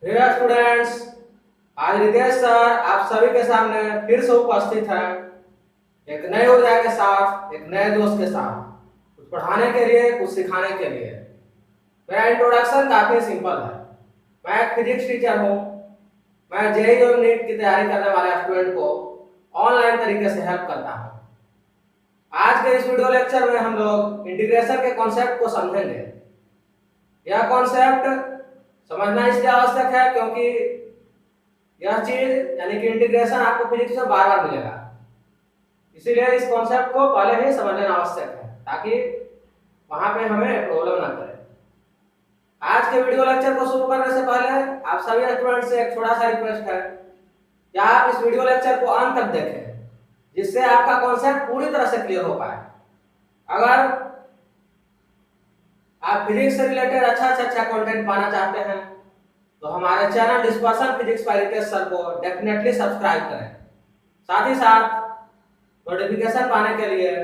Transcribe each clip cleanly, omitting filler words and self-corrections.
Hello students, आज Ritesh sir आप सभी के सामने फिर से उपस्थित है एक नई ऊर्जा के साथ, एक नए दोस्त के साथ, कुछ पढ़ाने के लिए, कुछ सिखाने के लिए। मेरा इंट्रोडक्शन काफी सिंपल है। मैं एक फिजिक्स टीचर हूँ। मैं जेईई और नीट की तैयारी करने वाले स्टूडेंट को ऑनलाइन तरीके से हेल्प करता हूँ। आज के इस वीडियो लेक्चर में हम लोग इंटीग्रेशन के कॉन्सेप्ट को समझेंगे। यह कॉन्सेप्ट समझना इसलिए आवश्यक है क्योंकि यह चीज यानी कि इंटीग्रेशन आपको फिजिक्स में बार बार मिलेगा। इसीलिए इस कॉन्सेप्ट को पहले ही समझ लेना आवश्यक है ताकि वहां पे हमें प्रॉब्लम ना करे। आज के वीडियो लेक्चर को शुरू करने से पहले आप सभी स्टूडेंट से एक छोटा सा रिक्वेस्ट है कि आप इस वीडियो लेक्चर को अंत तक देखें, जिससे आपका कॉन्सेप्ट पूरी तरह से क्लियर हो पाए। अगर आप फिजिक्स से रिलेटेड अच्छा कंटेंट पाना चाहते हैं तो हमारे channel dispersion physics by Ritesh sir को डेफिनेटली सब्सक्राइब करें। साथ ही साथ नोटिफिकेशन पाने के लिए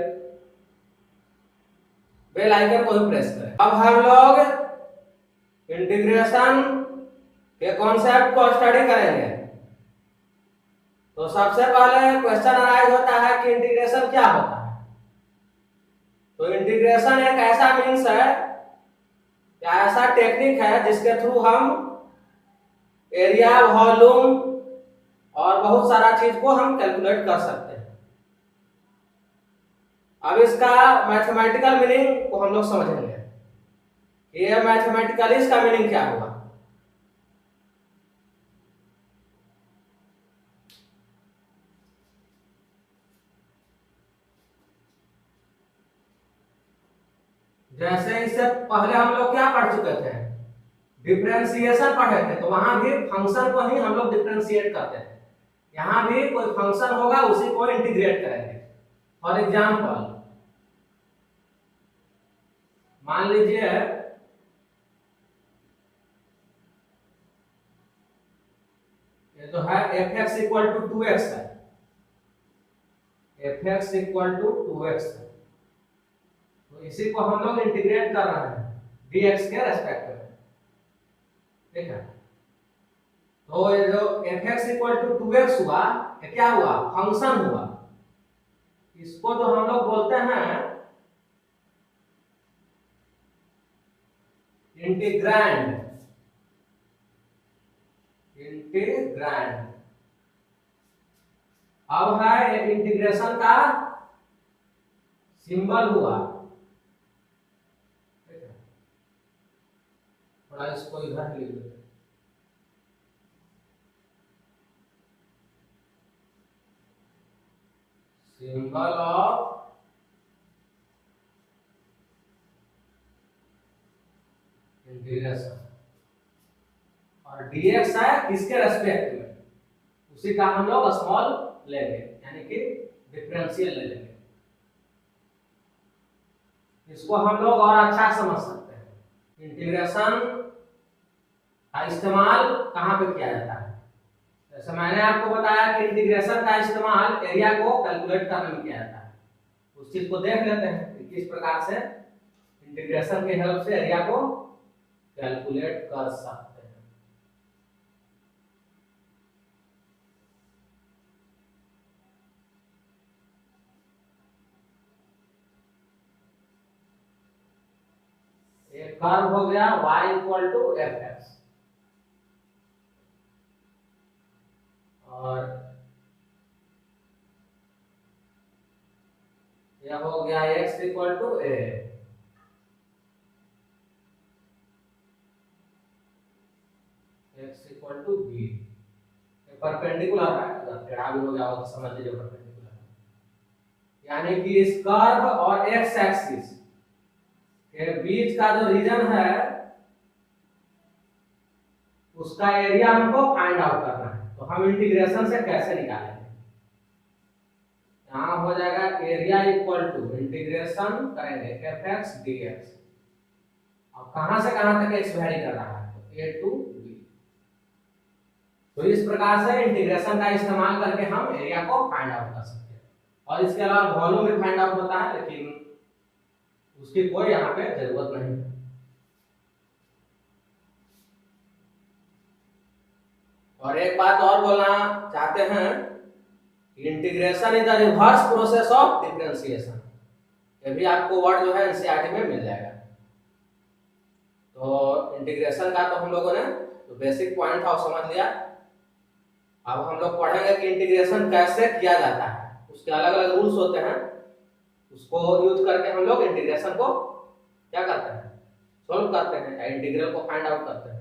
बेल आइकन को भी प्रेस करें। अब हम लोग इंटीग्रेशन के कॉन्सेप्ट को स्टडी करेंगे। तो सबसे पहले क्वेश्चन अराइज होता है कि इंटीग्रेशन क्या होता है। तो इंटीग्रेशन एक ऐसा मीन्स है या ऐसा टेक्निक है जिसके थ्रू हम एरिया, वॉल्यूम और बहुत सारा चीज को हम कैलकुलेट कर सकते हैं। अब इसका मैथमेटिकल मीनिंग को हम लोग समझेंगे। ये मैथमेटिकली इसका मीनिंग क्या हुआ। जैसे इससे पहले हम लोग क्या पढ़ चुके थे, डिफरेंशिएशन पढ़े थे। तो वहां भी फंक्शन को ही हम लोग डिफरेंशिएट करते थे। यहां भी कोई फंक्शन होगा, उसी को इंटीग्रेट करेंगे। फॉर एग्जांपल मान लीजिए ये जो है fx इक्वल टू 2x है, fx इक्वल टू 2x है। तो इसी को हम लोग इंटीग्रेट कर रहे हैं dx के रेस्पेक्ट में। ठीक है, तो ये जो fx इक्वल टू 2x हुआ, ये क्या हुआ, फंक्शन हुआ। इसको जो हम लोग बोलते हैं इंटीग्रैंड। इंटीग्रैंड अब है ये इंटीग्रेशन का सिंबल हुआ। ठीक है, थोड़ा इसको इधर लिख देते हैं। Symbol of integration. और dx है किसके रेस्पेक्ट में, उसी का हम लोग स्मॉल लेंगे यानी कि डिफरेंशियल ले लेंगे। इसको हम लोग और अच्छा समझ सकते हैं। इंटीग्रेशन का इस्तेमाल कहाँ पे किया जाता है। जैसे मैंने आपको बताया कि इंटीग्रेशन का इस्तेमाल एरिया को कैलकुलेट करने में किया जाता है। उस चीज को देख लेते हैं कि किस प्रकार से इंटीग्रेशन के हेल्प से एरिया को कैलकुलेट कर सकते हैं। एक कर्व हो गया y equal to F X, और यह हो गया x equal to A, x equal to B. Perpendicular है, टेढ़ा भी हो गया हो तो समझ लीजिए परपेंडिकुलर है। यानी कि इस कर्व और x एक्सिस के बीच का जो रीजन है उसका एरिया हमको फाइंड आउट करना है। तो हम इंटीग्रेशन से कैसे निकालेंगे, यहां हो जाएगा एरिया इक्वल टू इंटीग्रेशन करेंगे एफ एक्स डी एक्स। अब कहां से कहां तक x वेरी कर रहा है, तो a टू b। तो इस प्रकार से इंटीग्रेशन का इस्तेमाल करके हम एरिया को फाइंड आउट कर सकते हैं। और इसके अलावा वॉल्यूम भी फाइंड आउट होता है, लेकिन उसकी कोई यहाँ पे जरूरत नहीं है। और एक बात और बोलना चाहते हैं, integration is the reverse process of differentiation. ये भी आपको वर्ड जो है एनसीईआरटी में मिल जाएगा। तो इंटीग्रेशन का तो हम लोगों ने तो बेसिक पॉइंट था वो समझ लिया। अब हम लोग पढ़ेंगे कि इंटीग्रेशन कैसे किया जाता है, उसके अलग अलग रूल्स होते हैं, उसको यूज करके हम लोग इंटीग्रेशन को क्या करते हैं, सॉल्व करते हैं या इंटीग्रल को फाइंड आउट करते हैं।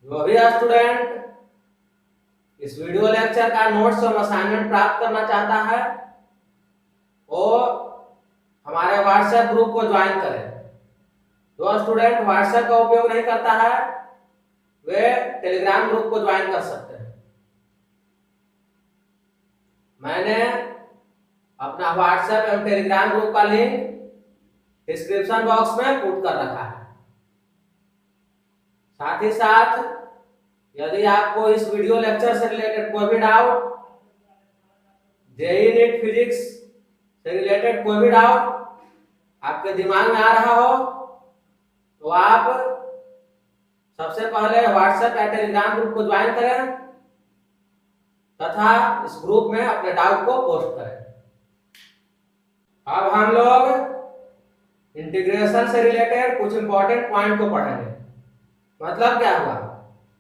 जो भी स्टूडेंट इस वीडियो लेक्चर का नोट्स और असाइनमेंट प्राप्त करना चाहता है वो हमारे व्हाट्सएप ग्रुप को ज्वाइन करें। जो स्टूडेंट व्हाट्सएप का उपयोग नहीं करता है वे टेलीग्राम ग्रुप को ज्वाइन कर सकते हैं। मैंने अपना व्हाट्सएप एवं टेलीग्राम ग्रुप का लिंक डिस्क्रिप्शन बॉक्स में पुट कर रखा है। साथ ही साथ यदि आपको इस वीडियो लेक्चर से रिलेटेड कोई भी डाउट, जेईई नीट फिजिक्स से रिलेटेड कोई भी डाउट आपके दिमाग में आ रहा हो तो आप सबसे पहले व्हाट्सएप या टेलीग्राम ग्रुप को ज्वाइन करें तथा इस ग्रुप में अपने डाउट को पोस्ट करें। अब हम लोग इंटीग्रेशन से रिलेटेड कुछ इंपॉर्टेंट पॉइंट को पढ़ेंगे। मतलब क्या हुआ,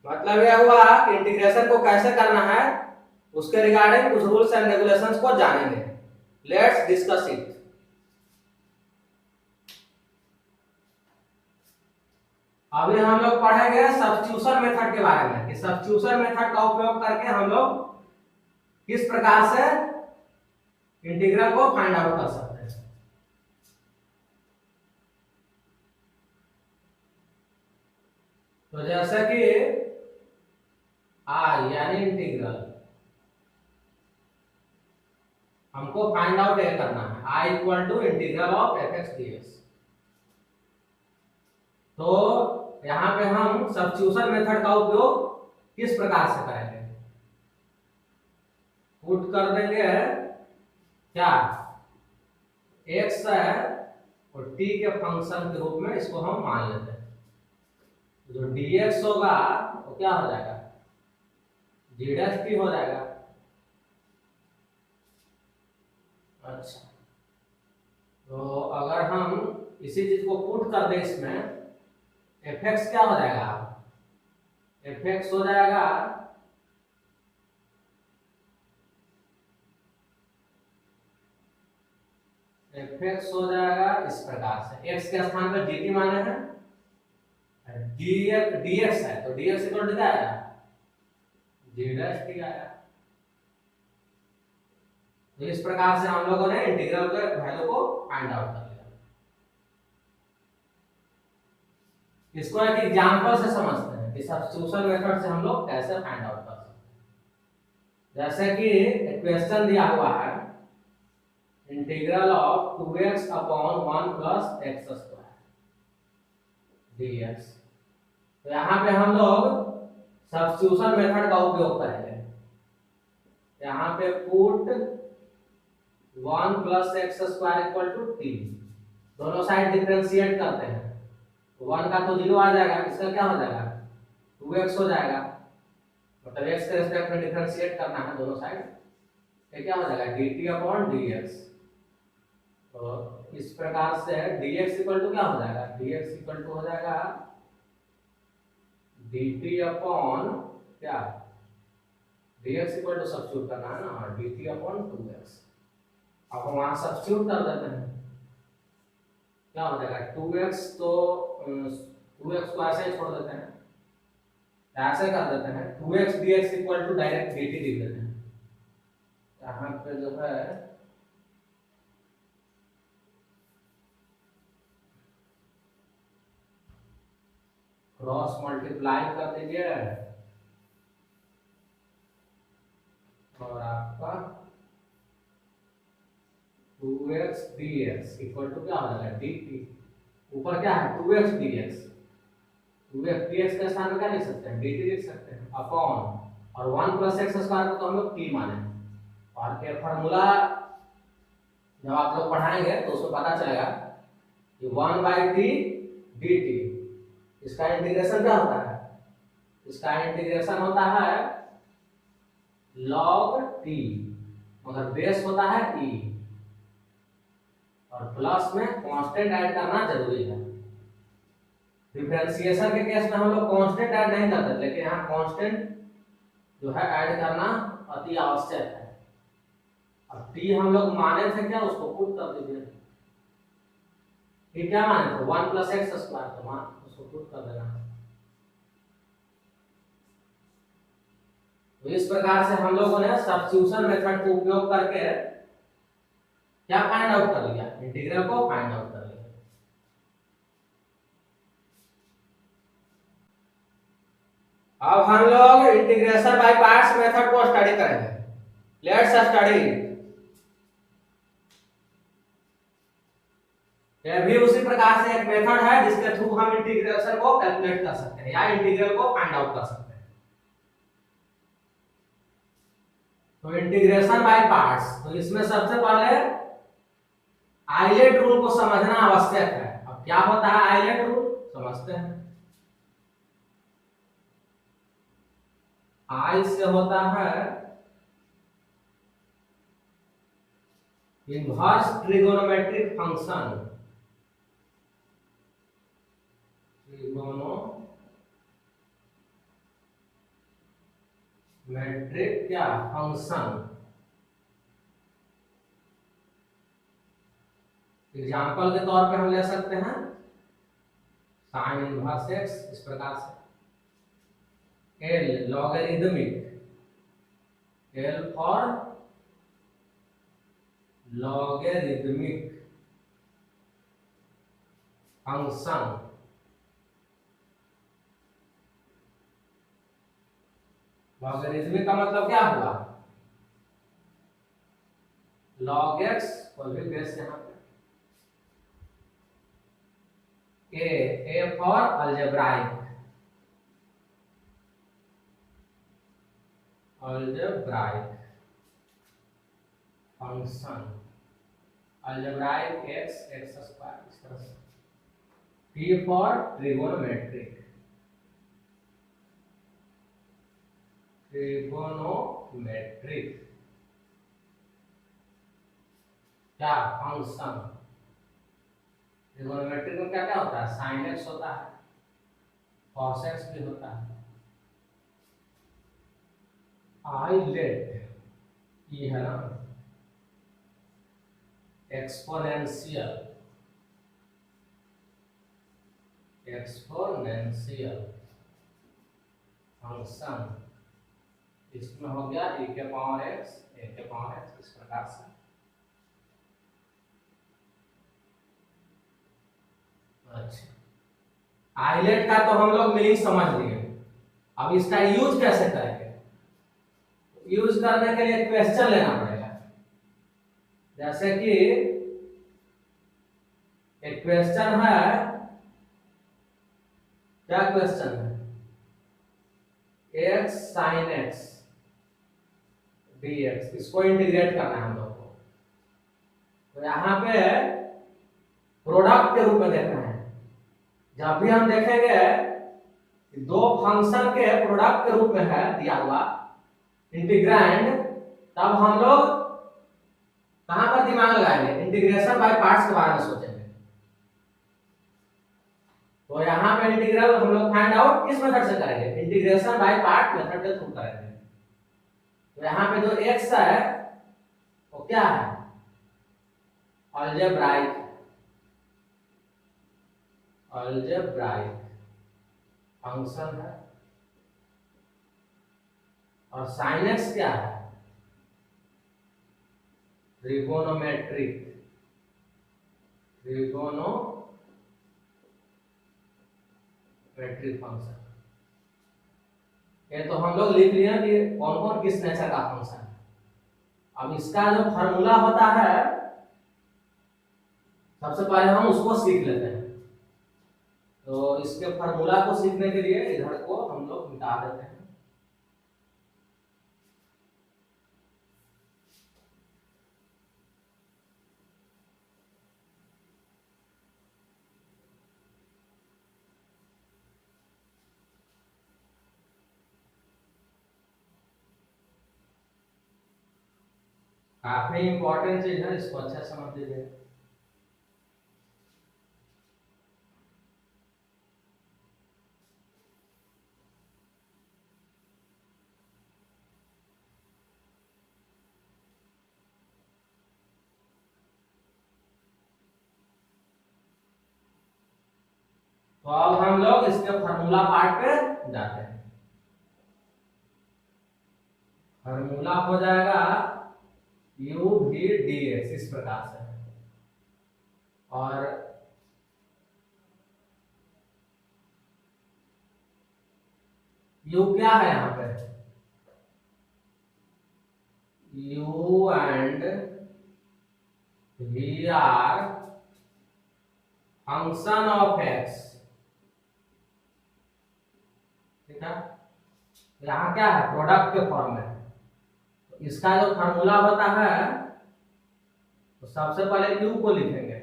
मतलब यह हुआ कि इंटीग्रेशन को कैसे करना है उसके रिगार्डिंग कुछ रूल्स एंड रेगुलेशंस को जानेंगे। Let's discuss it. अभी हम लोग पढ़ेंगे सब्स्टिट्यूशन मेथड के बारे में कि सब्स्टिट्यूशन मेथड का उपयोग करके हम लोग किस प्रकार से इंटीग्रल को फाइंड आउट कर सकते हैं। तो जैसे कि आई यानी इंटीग्रल हमको फाइंड आउट ये करना है, I equal to integral of f x d x. तो यहां पे हम सब्स्टिट्यूशन मेथड का उपयोग किस प्रकार से करेंगे, पुट कर देंगे क्या x है और t के फंक्शन के रूप में इसको हम मान लेते हैं। जो dx होगा वो क्या हो जाएगा, g डैश t हो जाएगा। अच्छा, तो अगर हम इसी चीज को पुट कर दें इसमें, fx क्या हो जाएगा, fx हो जाएगा fx हो जाएगा इस प्रकार से, x के स्थान पर dt माने हैं, dx है तो dx इक्वल टू क्या आया, g डैश t आया। तो इस प्रकार से हम लोगों ने इंटीग्रल के वैल्यू को फाइंड आउट कर लिया। इसको एक एग्जांपल से समझते हैं कि सब्स्टिट्यूशन मेथड से हम लोग कैसे फाइंड आउट कर सकते हैं। जैसे कि एक क्वेश्चन दिया हुआ है, integral of 2x upon 1 plus X square dx। तो यहाँ पे हम लोग सब्स्टिट्यूशन मेथड का उपयोग करेंगे। यहाँ पे put 1 plus X square equal to t, दोनों साइड डिफरेंशिएट करते हैं। 1 का तो 0 आ जाएगा, इसका क्या हो जाएगा 2x हो जाएगा, मतलब x के रिस्पेक्ट में डिफरेंशिएट करना है दोनों साइड। ये क्या हो जाएगा dt अपॉन dx। तो इस प्रकार से dx इक्वल टू क्या हो जाएगा, dx इक्वल टू हो जाएगा dt अपॉन क्या, dx इक्वल टू सब्स्टिट्यूट करना है ना, dt अपॉन 2x। अब हम वहां सब्स्टिट्यूट कर देते हैं, क्या हो जाएगा 2x, तो 2x को ऐसे ही छोड़ देते हैं, ऐसे कर देते हैं 2x dx equal to direct dt लिख देते हैं। यहाँ पे जो है क्रॉस मल्टीप्लाई कर दीजिए और आपका 2x dx इक्वल टू क्या हो जाएगा dt। ऊपर क्या है 2x dx, 2x dx के स्थान में क्या लिख सकते हैं dt लिख सकते हैं, अपॉन और 1 प्लस एक्स स्क्वायर को तो हम लोग t माने। और ये फार्मूला जब आप लोग पढ़ाएंगे तो उसमें पता चलेगा कि 1/t dt, इसका इंटीग्रेशन क्या होता है इसका इंटीग्रेशन होता है log t, मगर बेस होता है e, और प्लस में कांस्टेंट ऐड करना जरूरी है। डिफरेंशिएशन के केस में हम लोग कांस्टेंट ऐड नहीं करते, लेकिन यहाँ कांस्टेंट जो है ऐड करना अति आवश्यक है। अब t हम लोग माने थे क्या, उसको पुट कर दीजिए। t क्या माने थे 1 + x², तो मान उसको पुट कर देना। तो इस प्रकार से हम लोगों ने सब्स्टिट्यूशन मेथड का उपयोग करके क्या फाइंड आउट कर लिया, इंटीग्रल को फाइंड आउट कर लिया। अब हम लोग इंटीग्रेशन बाय पार्ट्स मेथड को स्टडी करेंगे। Let's study. यह भी उसी प्रकार से एक मेथड है जिसके थ्रू हम इंटीग्रेशन को कैलकुलेट कर सकते हैं या इंटीग्रल को फाइंड आउट कर सकते हैं। तो इंटीग्रेशन बाय पार्ट्स, तो इसमें सबसे पहले आइलेट रूल को समझना आवश्यक है। अब क्या होता है आइलेट रूल, समझते हैं। आई से होता है इनवर्स ट्रिगोनोमेट्रिक फंक्शन, ट्रिगोनोमेट्रिक क्या फंक्शन। एग्जाम्पल के तौर पे हम ले सकते हैं साइन इनवर्स x, इस प्रकार से L logarithmic, L for logarithmic function. Logarithmic का मतलब क्या हुआ, log x, कोई भी बेस यहाँ पे A for algebraic, algebraic function, algebraic x x², इस तरह से। T फॉर ट्रिगोनोमेट्रिक, ट्रिगोनोमेट्रिक क्या फंक्शन। ट्रिगोनोमेट्रिक में क्या क्या होता है, साइन x होता है, कॉस x भी होता है। आइलेट ये है ना एक्सपोनेंशियल, एक्सपोनेंशियल फंक्शन, इसमें हो गया e के पावर x, a के पावर x, इस प्रकार से। अच्छा, आइलेट का तो हम लोग मीनिंग समझ लिए। अब इसका यूज कैसे करेंगे, यूज करने के लिए क्वेश्चन लेना पड़ेगा। जैसे कि एक क्वेश्चन है, क्या क्वेश्चन है, x sin x dx, इसको इंटीग्रेट करना है हम लोग को। तो यहाँ पे प्रोडक्ट के रूप में देखना है। जब भी हम देखेंगे कि दो फंक्शन के प्रोडक्ट के रूप में है दिया हुआ इंटीग्रैंड, तब हम लोग कहां पर दिमाग लगाएंगे, इंटीग्रेशन बाय पार्ट्स के बारे में सोचेंगे। तो यहाँ पे इंटीग्रल हम लोग फाइंड आउट किस मेथड से करेंगे, इंटीग्रेशन बाय पार्ट मेथड के थ्रू करेंगे। तो यहाँ पे जो x है वो क्या है, अलजेब्राइक, अलजेब्राइक फंक्शन है। और sin x क्या है, ट्रिगोनोमेट्रिक, ट्रिगोनोमेट्रिक फंक्शन। ये तो हम लोग लिख लिया कि कौन कौन किस नेचर का फंक्शन है। अब इसका जो फार्मूला होता है सबसे पहले हम उसको सीख लेते हैं। तो इसके फार्मूला को सीखने के लिए इधर को हम लोग मिटा देते हैं। काफी इंपॉर्टेंट चीज है, इसको अच्छा समझ लीजिए। तो अब हम लोग इसके फार्मूला पार्ट पे जाते हैं। फार्मूला हो जाएगा यू भी डी एक्स, इस प्रकार से। और यू क्या है यहाँ पे, U and V are function of X, ठीक है। यहाँ क्या है, प्रोडक्ट के फॉर्म में। तो इसका जो फार्मूला होता है, तो सबसे पहले यू को लिखेंगे,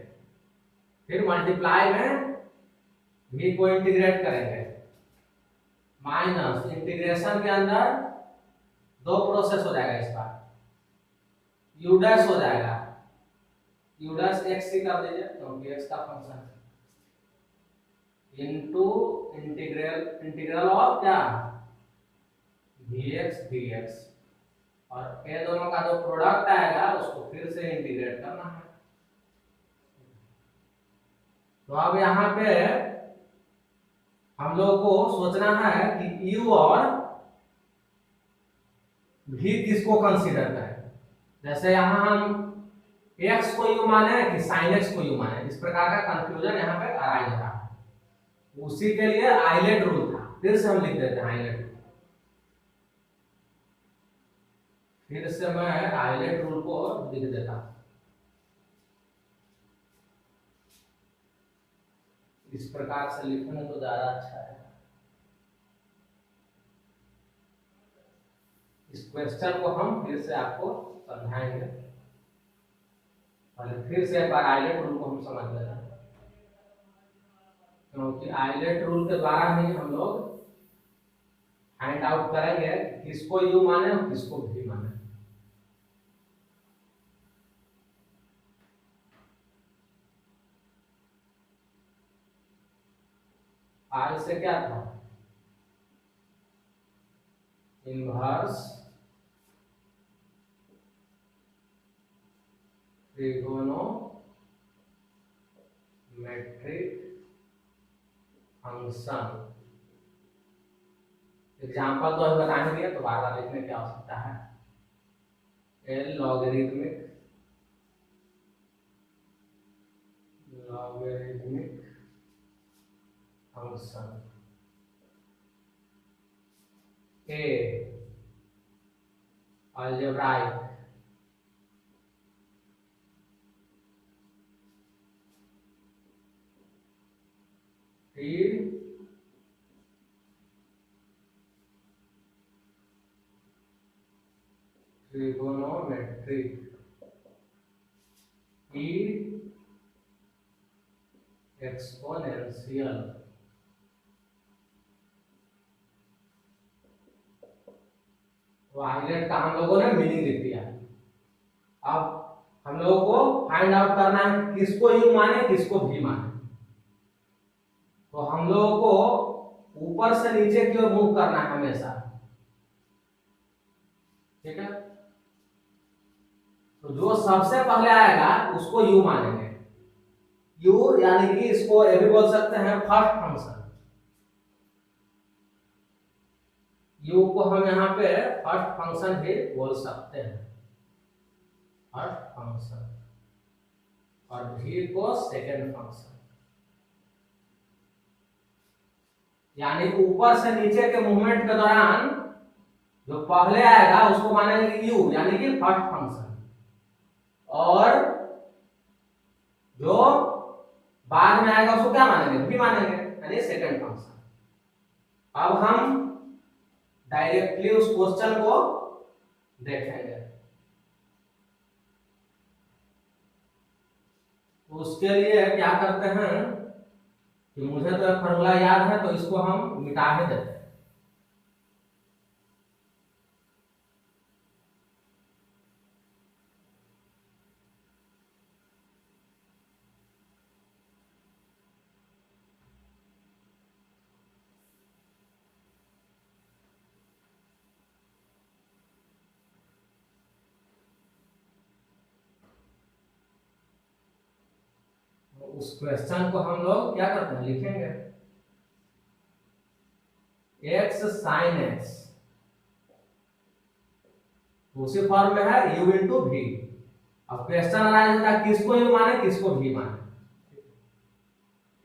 फिर मल्टीप्लाई में v को इंटीग्रेट करेंगे, माइनस इंटीग्रेशन के अंदर दो प्रोसेस हो जाएगा इसका, u डैश हो जाएगा, u डैश x ही कर दीजिए क्योंकि x का फंक्शन है, इनटू इंटीग्रल ऑफ क्या, vx dx, और ये दोनों का जो प्रोडक्ट आएगा उसको फिर से इंटीग्रेट करना है। तो अब यहाँ पे हम लोग को सोचना है कि u और v किसको कंसीडर करें। जैसे यहाँ हम x को u माने कि sin x को u माने, इस प्रकार का कंफ्यूजन यहाँ पे अराइज होता है। उसी के लिए आइलेट रूल था, फिर से हम लिख देते हैं आइलेट रूल। फिर से मैं आइलेट रूल को लिख देता हूं, इस प्रकार से लिखने तो ज्यादा अच्छा है। इस क्वेश्चन को हम फिर से आपको समझाएंगे, और फिर से एक बार आइलेट रूल को हम समझ लेते हैं, क्योंकि आइलेट रूल के द्वारा ही हम लोग फाइंड आउट करेंगे किसको यू माने और किसको भी माने। आज से क्या था, इनवर्स ट्रिगोनोमेट्रिक फंक्शन। एग्जाम्पल तो अभी बताने दिया, तो बार बार लिखने की आवश्यकता है। एल लॉगरिथमिक फंक्शन, ए अलजेब्राइक, फिर ट्रिगोनोमेट्रिक, ई एक्सपोनेंशियल। तो आइलेट का हम लोगों ने मीनिंग लिख दिया। अब हम लोगों को फाइंड आउट करना है किसको यू माने किसको भी माने। तो हम लोगों को ऊपर से नीचे की ओर मूव करना है हमेशा, ठीक है। तो जो सबसे पहले आएगा उसको यू मानेंगे, यू यानी कि इसको ये भी बोल सकते हैं फर्स्ट फंक्शन। यू को हम यहाँ पे फर्स्ट फंक्शन भी बोल सकते हैं, फर्स्ट फंक्शन, और भी को सेकेंड फंक्शन। यानी ऊपर से नीचे के मूवमेंट के दौरान जो पहले आएगा उसको मानेंगे यू यानी कि फर्स्ट फंक्शन, और जो बाद में आएगा उसको क्या मानेंगे, भी मानेंगे यानी सेकंड फंक्शन। अब हम डायरेक्टली उस क्वेश्चन को देखेंगे। तो उसके लिए क्या करते हैं कि मुझे तो एक फॉर्मूला याद है, तो इसको हम मिटा ही देते हैं। उस क्वेश्चन को हम लोग क्या करते हैं, लिखेंगे x sin x, उसी फॉर्म में है u इंटू वी। अब क्वेश्चन अराइज होता है किसको u माने किसको v माने।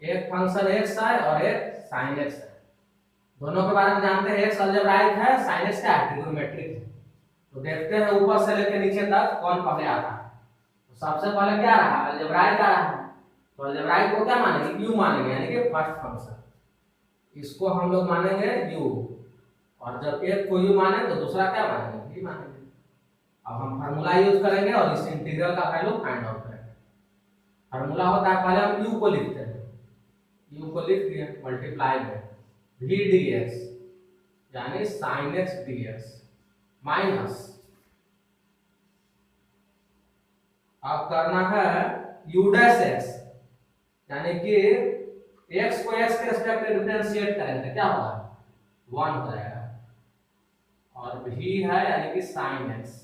एक फंक्शन x है और एक sin x है, दोनों के बारे में जानते हैं। x अलजेब्राइक है, sin x क्या है, ट्रिग्नोमेट्रिक है। तो देखते हैं ऊपर से लेकर नीचे तक कौन पहले आता है। तो सबसे पहले क्या रहा, अलजेब्राइक आ रहा है। तो अलजेब्राइक को क्या मानेंगे, u मानेंगे, यानी कि फर्स्ट फंक्शन। इसको हम लोग मानेंगे u, और जब एक को u माने तो दूसरा क्या मानेंगे, v मानेंगे। अब हम फार्मूला यूज करेंगे और इस इंटीग्रल का वैल्यू फाइंड आउट करेंगे। फार्मूला होता है, पहले हम u को लिखते हैं, u को लिख दिए मल्टीप्लाई में v dx यानी sin x dx माइनस, अब करना है u डैश x, यानी कि x को x के रिस्पेक्ट में डिफरेंशिएट करेंगे, क्या होगा 1 हो जाएगा, और v है यानी कि sin x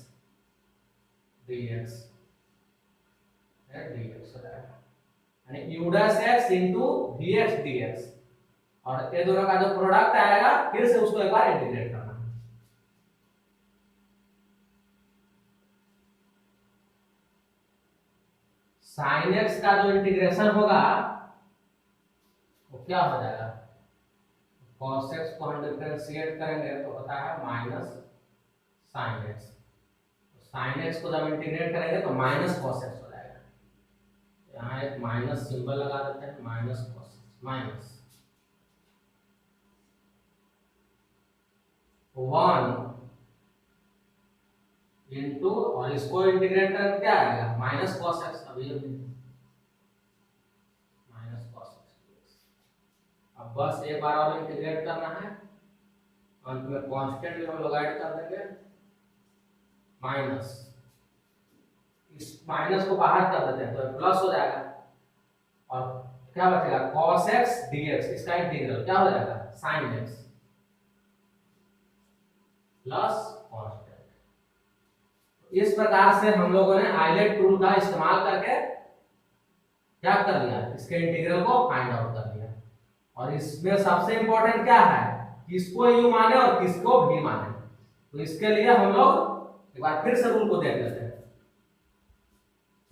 dx dx हो जाएगा, यानी u dash x into vx dx, और ये दोनों का जो प्रोडक्ट आएगा फिर से उसको एक बार इंटीग्रेट करना है। sin x का जो इंटीग्रेशन होगा वो क्या हो जाएगा, cos x को हम डिफरेंशिएट करेंगे तो होता है minus sin x। sin x को जब इंटीग्रेट करेंगे तो माइनस cos x हो जाएगा। यहाँ एक माइनस सिंबल लगा देते हैं, minus cos x minus 1 into, और इसको इंटीग्रेट करके क्या आएगा माइनस cos x, अभी माइनस cos x। अब बस एक बार और इंटीग्रेट करना है, अंत में कांस्टेंट भी हम लोग ऐड कर देंगे माइनस, इस माइनस को बाहर कर देते हैं तो प्लस हो जाएगा, और क्या बचेगा cos x dx, इसका इंटीग्रल क्या हो जाएगा sin x प्लस कांस्टेंट। इस प्रकार से हम लोगों ने आइलेट टूल का इस्तेमाल करके क्या कर लिया, इसके इंटीग्रल को फाइंड आउट कर लिया। और इसमें सबसे इंपॉर्टेंट क्या है, किसको u माने और किसको v माने। तो इसके लिए हम लोग एक बार फिर से रूल को देख लेते हैं।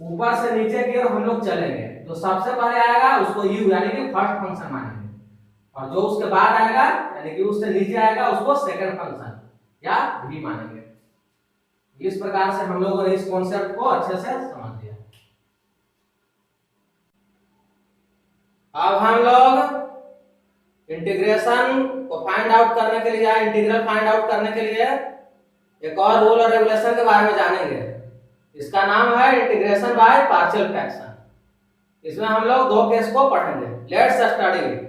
ऊपर से नीचे की ओर हम लोग चलेंगे, तो सबसे पहले आएगा उसको u यानी कि फर्स्ट फंक्शन मानेंगे, और जो उसके बाद आएगा यानी कि उससे नीचे आएगा उसको सेकंड फंक्शन या v मानेंगे। इस प्रकार से हम लोगों ने इस कॉन्सेप्ट को अच्छे से समझ लिया। अब हम लोग इंटीग्रेशन को फाइंड आउट करने के लिए या इंटीग्रल फाइंड आउट करने के लिए एक और रूल और रेगुलेशन के बारे में जानेंगे। इसका नाम है इंटीग्रेशन बाय पार्शियल फ्रैक्शन। इसमें हम लोग दो केस को पढ़ेंगे। Let's study.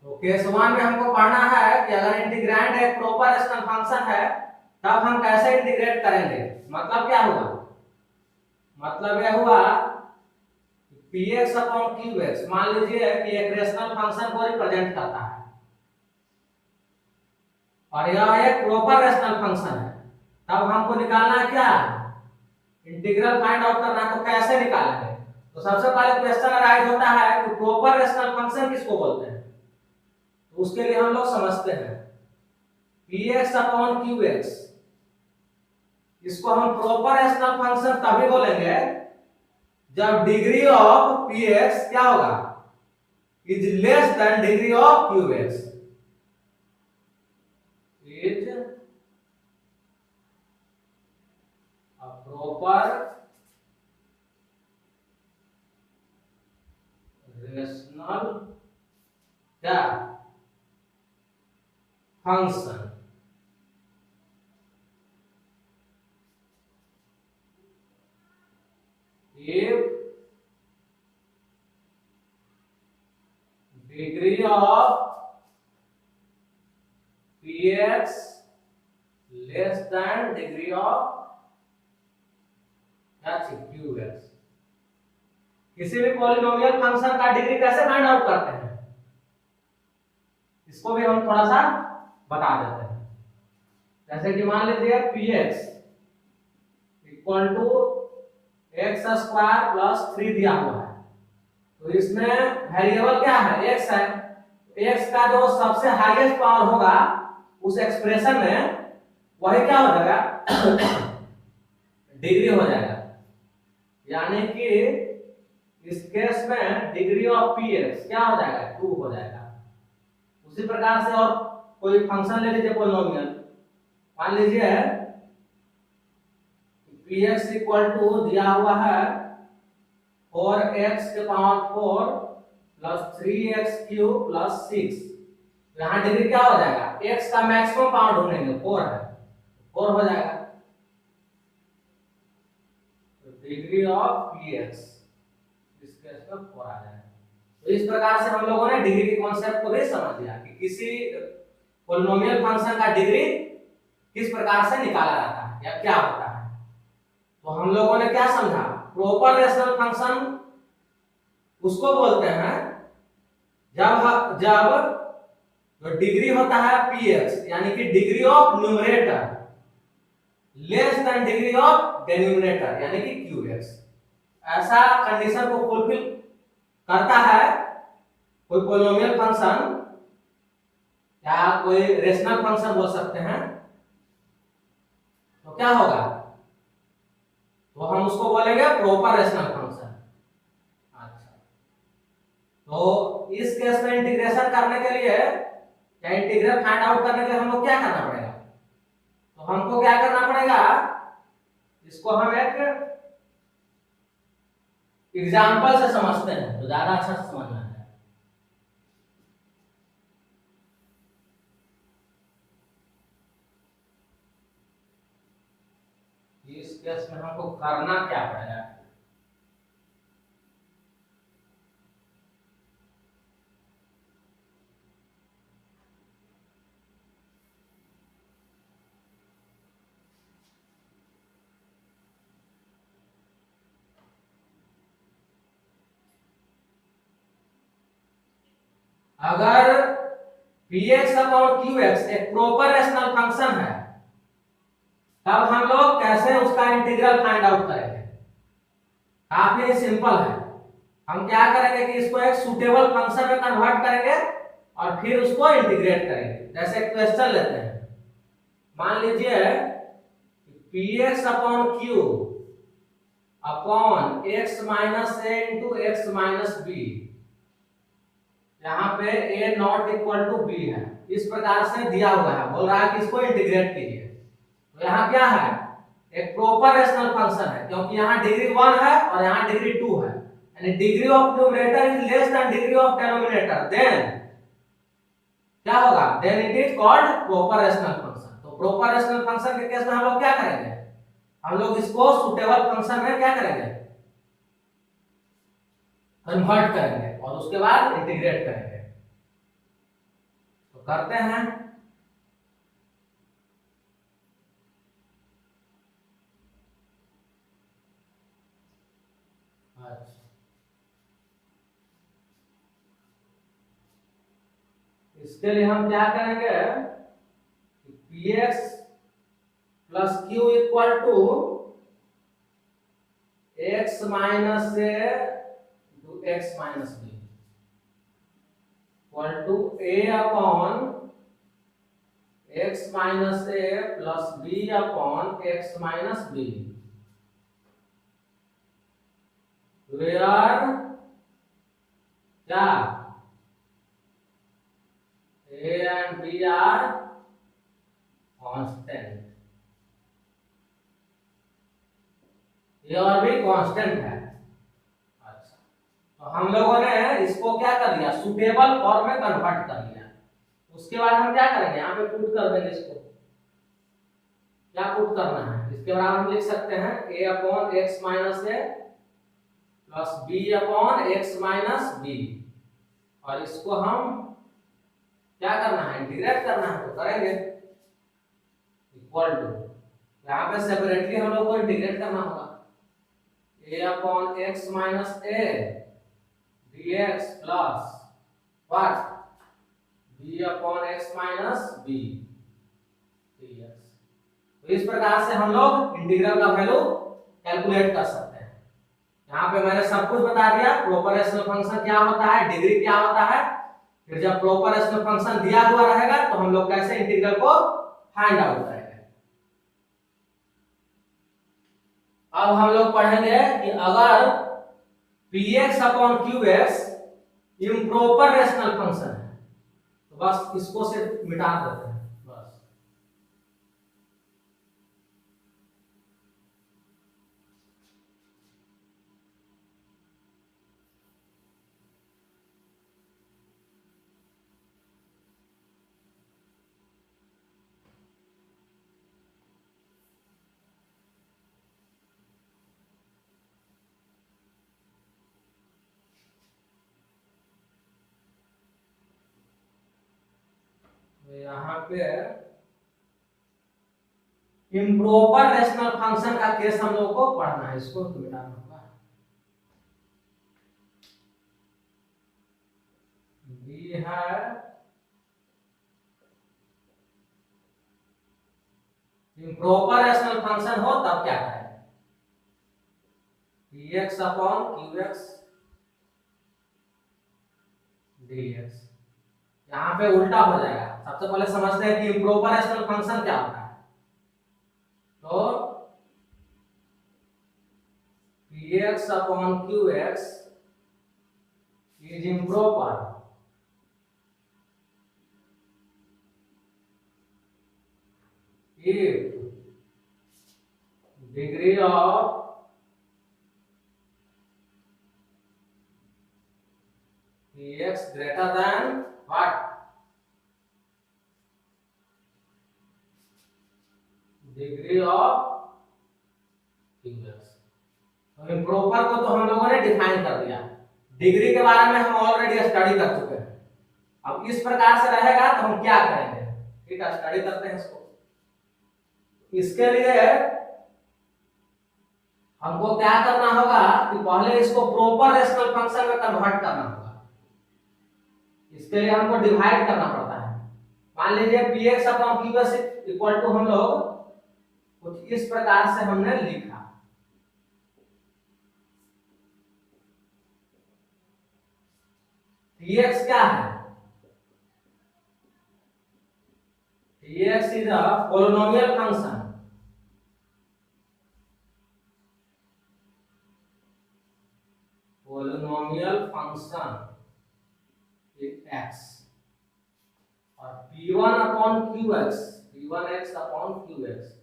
तो केस 1 में हमको पढ़ना है कि अगर इंटीग्रैंड एक प्रॉपर रैशनल फंक्शन है तब हम कैसे इंटीग्रेट करेंगे। मतलब क्या हुआ, मतलब यह हुआ px अपॉन qx मान लीजिए कि एक रैशनल फंक्शन को रिप्रेजेंट करता है और यह एक प्रॉपर रैशनल फंक्शन है, तब हमको निकालना है क्या, इंटीग्रल फाइंड आउट करना है। तो कैसे निकालेंगे, तो सबसे पहले क्वेश्चन अराइज होता है कि प्रॉपर रैशनल फंक्शन किसको बोलते हैं। तो उसके लिए हम लोग समझते हैं px अपॉन qx, इसको हम प्रॉपर रैशनल फंक्शन तभी बोलेंगे जब डिग्री ऑफ px क्या होगा, is less than degree of qx, is a proper rational क्या function. if degree of px less than degree of qx। किसी भी पॉलिनोमियल फंक्शन का डिग्री कैसे फाइंड आउट करते हैं, इसको भी हम थोड़ा सा बता देते हैं। जैसे कि मान लीजिए px equal to X square plus 3 दिया हुआ है। तो इसमें वेरिएबल क्या है, एक्स है। एक्स का जो सबसे हाईएस्ट पावर होगा उस एक्सप्रेशन में वही क्या हो जाएगा डिग्री हो जाएगा। यानी कि इस केस में डिग्री ऑफ पी एक्स क्या हो जाएगा 2 हो जाएगा। उसी प्रकार से और कोई फंक्शन ले लीजिए पोलिनोमियल, मान लीजिए पी एक्स इक्वल टू दिया हुआ है 4x के power 4 plus 3x cube plus 6। यहाँ डिग्री क्या हो जाएगा, x का मैक्सिमम पावर ढूंढेंगे 4 है, 4 हो जाएगा। तो डिग्री ऑफ px इस केस में 4 आ जाएगा। तो इस प्रकार से हम लोगों ने डिग्री के कॉन्सेप्ट को भी समझ लिया कि किसी पोलिनोमियल फंक्शन का डिग्री किस प्रकार से निकाला जाता है या क्या होता है। तो हम लोगों ने क्या समझा, प्रॉपर रेशनल फंक्शन उसको बोलते हैं जब जो डिग्री होता है px यानी कि degree of numerator less than degree of denominator यानी कि qx, ऐसा कंडीशन को फुलफिल करता है कोई पोलिनोमियल फंक्शन या कोई रेशनल फंक्शन बोल सकते हैं। तो क्या होगा, तो हम उसको बोलेंगे प्रॉपर रेशनल फंक्शन। अच्छा, तो इस केस में इंटीग्रेशन करने के लिए या इंटीग्रल फाइंड आउट करने के लिए हम लोग क्या करना पड़ेगा, तो हमको क्या करना पड़ेगा, इसको हम एक एग्जांपल से समझते हैं तो ज्यादा अच्छा से समझना है। इस केस में हमको करना क्या पड़ेगा, अगर px अपॉन qx एक प्रॉपर रेशनल फंक्शन है तब हम लोग कैसे उसका इंटीग्रल फाइंड आउट करेंगे। काफी सिंपल है, हम क्या करेंगे कि इसको एक सूटेबल फंक्शन में कन्वर्ट करेंगे और फिर उसको इंटीग्रेट करेंगे। जैसे क्वेश्चन लेते हैं, मान लीजिए px upon q upon x minus a into X minus B, यहाँ पे a not equal to b है, इस प्रकार से दिया हुआ है, बोल रहा है कि इसको इंटीग्रेट कीजिए। तो यहाँ क्या है, एक प्रॉपर रेशनल फंक्शन है क्योंकि यहाँ डिग्री 1 है और यहाँ डिग्री 2 है, यानी degree of numerator is less than degree of denominator, then क्या होगा, then it is called proper rational function. तो प्रॉपर रेशनल फंक्शन के केस में हम लोग क्या करेंगे, हम लोग इसको सूटेबल फंक्शन में क्या करेंगे, कन्वर्ट करेंगे और उसके बाद इंटीग्रेट करेंगे। तो करते हैं, इसके लिए हम क्या करेंगे, px plus q equal to x minus a to x minus b equal to a upon x minus a plus b upon x minus b, where क्या a and b are constant, ये और भी constant है। अच्छा, तो हम लोगों ने इसको क्या कर लिया, सुटेबल फॉर्म में कन्वर्ट कर लिया। उसके बाद हम क्या करेंगे, यहाँ पे पुट कर देंगे, इसको क्या पुट करना है, इसके बाद हम लिख सकते हैं a upon X minus A plus b upon X minus B, और इसको हम क्या करना है, इंटीग्रेट करना है, तो करेंगे इक्वल टू, यहाँ पे सेपरेटली हम लोग को इंटीग्रेट करना होगा, a upon X minus A dx plus what b upon X minus B dx। तो इस प्रकार से हम लोग इंटीग्रल का वैल्यू कैलकुलेट कर सकते हैं। यहाँ पे मैंने सब कुछ बता दिया, प्रॉपर रेशनल फंक्शन क्या होता है, डिग्री क्या होता है, फिर जब प्रॉपर रेशनल फंक्शन दिया हुआ रहेगा तो हम लोग कैसे इंटीग्रल को फाइंड आउट करेंगे। अब हम लोग पढ़ेंगे कि अगर px upon qx improper rational function है तो बस इसको से मिटा देते हैं बस। यहाँ पे इम्प्रॉपर रेशनल फंक्शन का केस हम लोग को पढ़ना है, इसको तो मिटाना होगा। ये है इम्प्रॉपर रेशनल फंक्शन हो तब क्या करें, px अपॉन qx dx। यहाँ पे उल्टा हो जाएगा। सबसे पहले समझते हैं कि इम्प्रॉपर रेशनल फंक्शन क्या होता है। तो px upon qx is improper if degree of px greater than what, degree of qx। तो इम्प्रॉपर को तो हम लोगों ने डिफाइन कर दिया, डिग्री के बारे में हम ऑलरेडी स्टडी कर चुके हैं। अब इस प्रकार से रहेगा तो हम क्या करेंगे, ठीक है, स्टडी करते हैं इसको। इसके लिए हमको क्या करना होगा कि पहले इसको प्रॉपर रेशनल फंक्शन में कन्वर्ट करना होगा। इसके लिए हमको डिवाइड करना पड़ता है। मान लीजिए px upon qx equal to हम लोग कुछ इस प्रकार से हमने लिखा, px क्या है, px is a polynomial function, polynomial function x, और p1 upon qx, p1x upon qx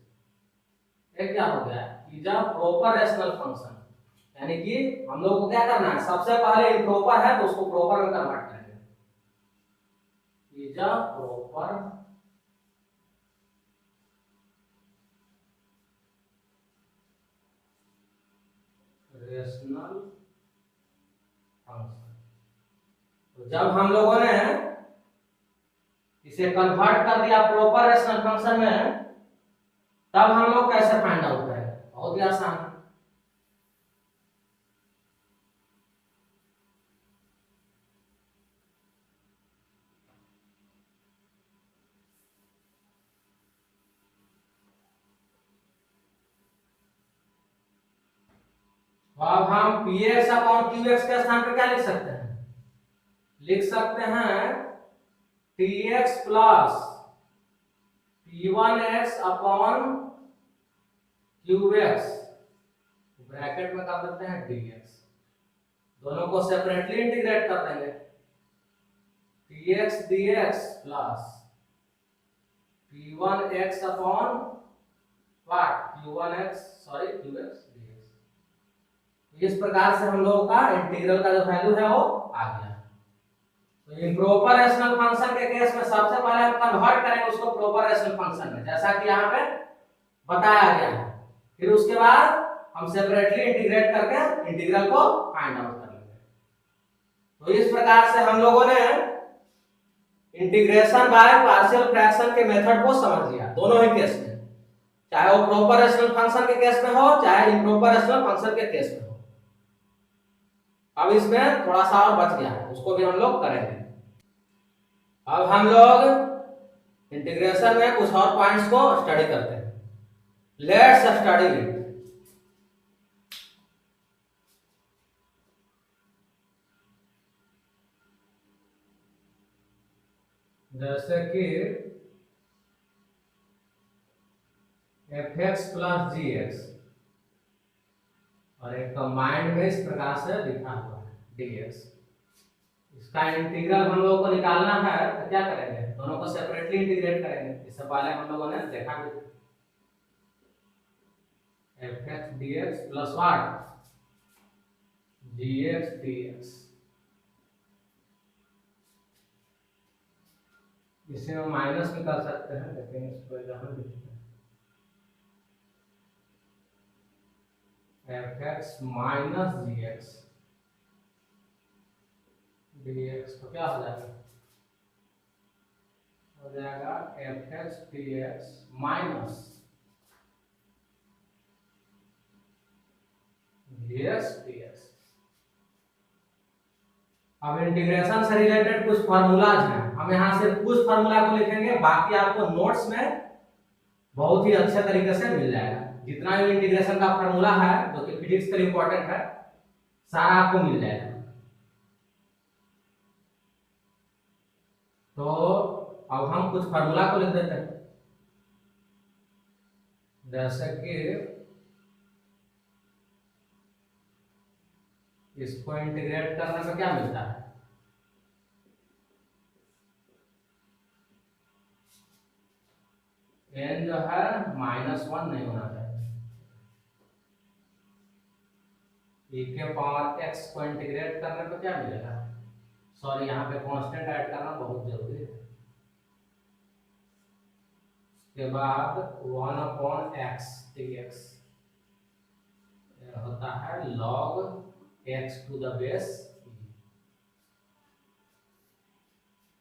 ये क्या हो गया, is a proper rational function. यानी कि हम लोग को क्या करना है, सबसे पहले इम्प्रॉपर है तो उसको प्रॉपर में कन्वर्ट करेंगे, is a proper rational function. तो जब हम लोगों ने इसे कन्वर्ट कर दिया प्रॉपर रेशनल फंक्शन में, तब हम लोग कैसे फाइंड आउट करेंगे, बहुत ही आसान है। अब हम px अपॉन qx के स्थान पे क्या लिख सकते हैं, लिख सकते हैं tx plus p1x upon qx bracket में कर देते हैं dx, दोनों को सेपरेटली इंटीग्रेट कर देंगे, tx dx plus p1x upon what q1x sorry qx dx। इस प्रकार से हम लोगों का इंटीग्रल का जो वैल्यू है वो आ गया। तो इम्प्रॉपर रेशनल फंक्शन के केस में सबसे पहले हम कन्वर्ट करेंगे उसको प्रॉपर रेशनल फंक्शन में, जैसा कि यहाँ पे बताया गया है। फिर उसके बाद हम सेपरेटली इंटीग्रेट करके इंटीग्रल को फाइंड आउट कर लेंगे। तो इस प्रकार से हम लोगों ने इंटीग्रेशन बाय पार्शियल फ्रैक्शन के मेथड को समझ लिया, दोनों ही केस में, चाहे वो प्रॉपर रेशनल फंक्शन के केस में हो चाहे इम्प्रॉपर रेशनल फंक्शन के केस में हो। अब इसमें थोड़ा सा और बच गया है, उसको भी हम लोग करेंगे। अब हम लोग इंटीग्रेशन में कुछ और पॉइंट्स को स्टडी करते हैं। Let's study it. जैसे कि एफ एक्स प्लस जी एक्स, और एक कंबाइंड में इस प्रकार से लिखा हुआ है डी एक्स। इसका इंटीग्रल हम लोगों को निकालना है तो क्या करेंगे, दोनों को सेपरेटली इंटीग्रेट करेंगे। इससे पहले हम लोगों ने देखा भी f x d x plus what g x d x. इसे हम माइनस भी कर सकते हैं, लेकिन इसको यहाँ लिखते हैं f x minus g x d x. तो क्या हो जाएगा, हो जाएगा f x d x minus g x d x. अब इंटीग्रेशन से रिलेटेड कुछ फार्मूलाज हैं, हम यहाँ से कुछ फार्मूला को लिखेंगे, बाकी आपको नोट्स में बहुत ही अच्छे तरीके से मिल जाएगा। जितना भी इंटीग्रेशन का फार्मूला है जो कि फिजिक्स के लिए इंपॉर्टेंट है, सारा आपको मिल जाएगा। तो अब हम कुछ फार्मूला को लिख देते हैं, जैसे कि इसको इंटीग्रेट करने पर क्या मिलता है, n जो है -1 नहीं होना चाहिए। e के पावर x को इंटीग्रेट करने पर क्या मिलेगा, सॉरी यहाँ पे कांस्टेंट ऐड करना बहुत जरूरी है। उसके बाद 1/x dx होता है log x to the base e।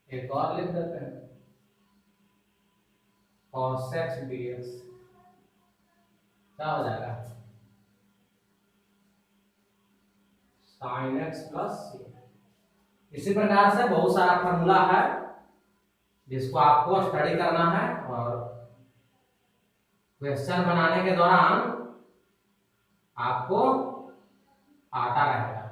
एक और लिख देते हैं cos x dx, क्या हो जाएगा sin x प्लस c। इसी प्रकार से बहुत सारा फार्मूला है जिसको आपको स्टडी करना है, और क्वेश्चन बनाने के दौरान आपको आता रहेगा।